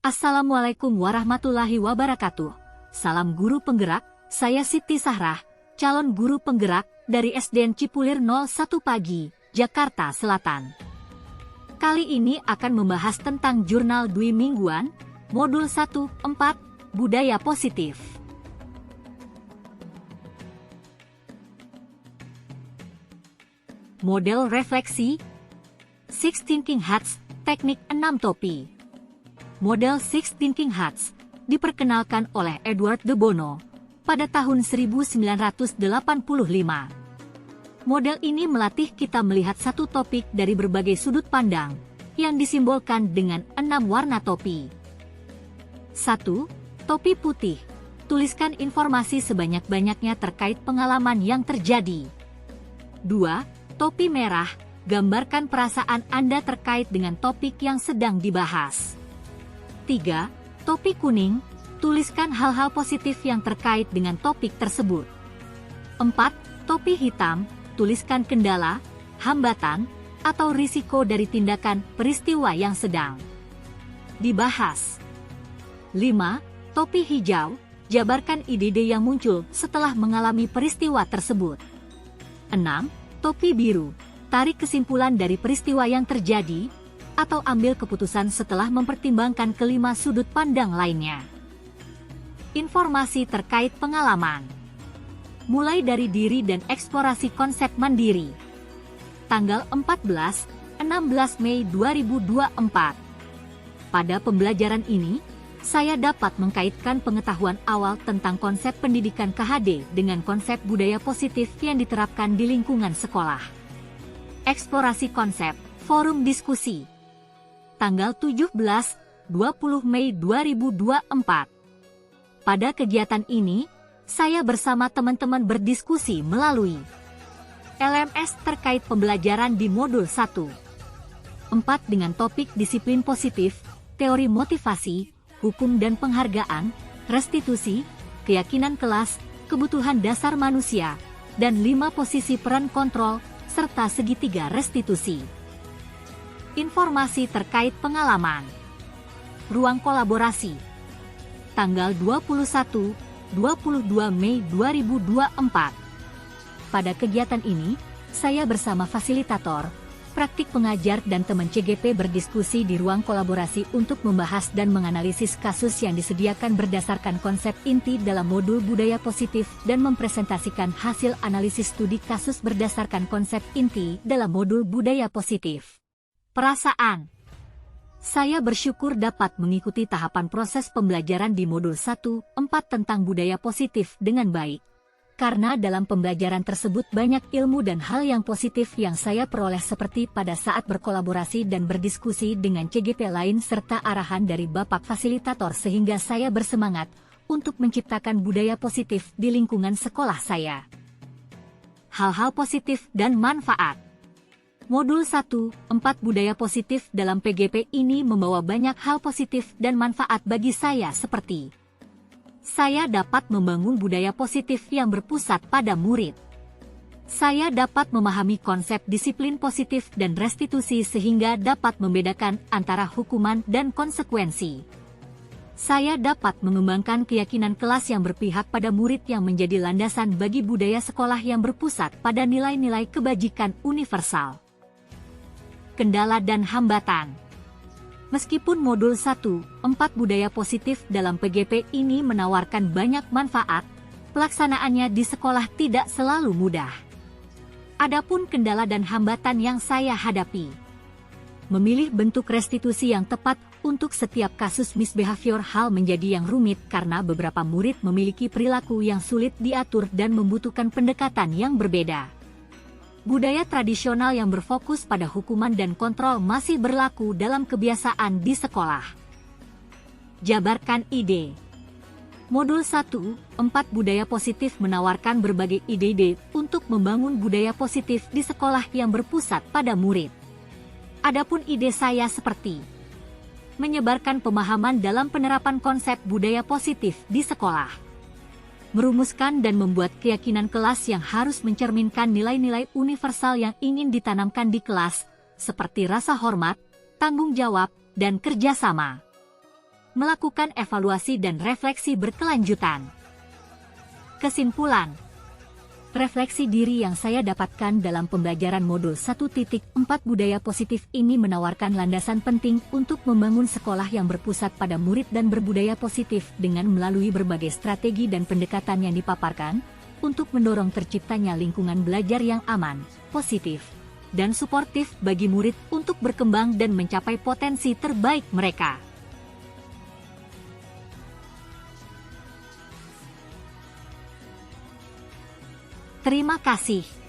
Assalamualaikum warahmatullahi wabarakatuh. Salam guru penggerak, saya Siti Sahrah, calon guru penggerak dari SDN Cipulir 01 Pagi, Jakarta Selatan. Kali ini akan membahas tentang jurnal Dwi Mingguan, Modul 1, 4, Budaya Positif. Model refleksi, Six Thinking Hats, teknik 6 topi. Model Six Thinking Hats diperkenalkan oleh Edward de Bono pada tahun 1985. Model ini melatih kita melihat satu topik dari berbagai sudut pandang yang disimbolkan dengan 6 warna topi. 1. Topi putih. Tuliskan informasi sebanyak-banyaknya terkait pengalaman yang terjadi. 2. Topi merah. Gambarkan perasaan Anda terkait dengan topik yang sedang dibahas. 3. Topi kuning, tuliskan hal-hal positif yang terkait dengan topik tersebut. 4. Topi hitam, tuliskan kendala, hambatan, atau risiko dari tindakan peristiwa yang sedang dibahas. 5. Topi hijau, jabarkan ide-ide yang muncul setelah mengalami peristiwa tersebut. 6. Topi biru, tarik kesimpulan dari peristiwa yang terjadi, atau ambil keputusan setelah mempertimbangkan kelima sudut pandang lainnya. Informasi terkait pengalaman. Mulai dari diri dan eksplorasi konsep mandiri. Tanggal 14-16 Mei 2024. Pada pembelajaran ini, saya dapat mengkaitkan pengetahuan awal tentang konsep pendidikan KHD dengan konsep budaya positif yang diterapkan di lingkungan sekolah. Eksplorasi konsep, forum diskusi. Tanggal 17-20 Mei 2024. Pada kegiatan ini, saya bersama teman-teman berdiskusi melalui LMS terkait pembelajaran di Modul 1. 4 dengan topik disiplin positif, teori motivasi, hukum dan penghargaan, restitusi, keyakinan kelas, kebutuhan dasar manusia, dan 5 posisi peran kontrol, serta segitiga restitusi. Informasi terkait pengalaman. Ruang kolaborasi. Tanggal 21-22 Mei 2024. Pada kegiatan ini, saya bersama fasilitator, praktik pengajar dan teman CGP berdiskusi di ruang kolaborasi untuk membahas dan menganalisis kasus yang disediakan berdasarkan konsep inti dalam modul budaya positif dan mempresentasikan hasil analisis studi kasus berdasarkan konsep inti dalam modul budaya positif. Perasaan. Saya bersyukur dapat mengikuti tahapan proses pembelajaran di Modul 1-4 tentang budaya positif dengan baik. Karena dalam pembelajaran tersebut banyak ilmu dan hal yang positif yang saya peroleh seperti pada saat berkolaborasi dan berdiskusi dengan CGP lain serta arahan dari Bapak Fasilitator sehingga saya bersemangat untuk menciptakan budaya positif di lingkungan sekolah saya. Hal-hal positif dan manfaat. Modul 1-4 Budaya Positif dalam PGP ini membawa banyak hal positif dan manfaat bagi saya seperti saya dapat membangun budaya positif yang berpusat pada murid. Saya dapat memahami konsep disiplin positif dan restitusi sehingga dapat membedakan antara hukuman dan konsekuensi. Saya dapat mengembangkan keyakinan kelas yang berpihak pada murid yang menjadi landasan bagi budaya sekolah yang berpusat pada nilai-nilai kebajikan universal. Kendala dan hambatan. Meskipun Modul 1-4 Budaya Positif dalam PGP ini menawarkan banyak manfaat, pelaksanaannya di sekolah tidak selalu mudah. Adapun kendala dan hambatan yang saya hadapi. Memilih bentuk restitusi yang tepat untuk setiap kasus misbehavior hal menjadi yang rumit karena beberapa murid memiliki perilaku yang sulit diatur dan membutuhkan pendekatan yang berbeda. Budaya tradisional yang berfokus pada hukuman dan kontrol masih berlaku dalam kebiasaan di sekolah. Jabarkan ide. Modul 1-4 Budaya Positif menawarkan berbagai ide-ide untuk membangun budaya positif di sekolah yang berpusat pada murid. Adapun ide saya seperti menyebarkan pemahaman dalam penerapan konsep budaya positif di sekolah. Merumuskan dan membuat keyakinan kelas yang harus mencerminkan nilai-nilai universal yang ingin ditanamkan di kelas, seperti rasa hormat, tanggung jawab, dan kerjasama. melakukan evaluasi dan refleksi berkelanjutan. Kesimpulan, refleksi diri yang saya dapatkan dalam pembelajaran modul 1.4 budaya positif ini menawarkan landasan penting untuk membangun sekolah yang berpusat pada murid dan berbudaya positif dengan melalui berbagai strategi dan pendekatan yang dipaparkan untuk mendorong terciptanya lingkungan belajar yang aman, positif, dan suportif bagi murid untuk berkembang dan mencapai potensi terbaik mereka. Terima kasih.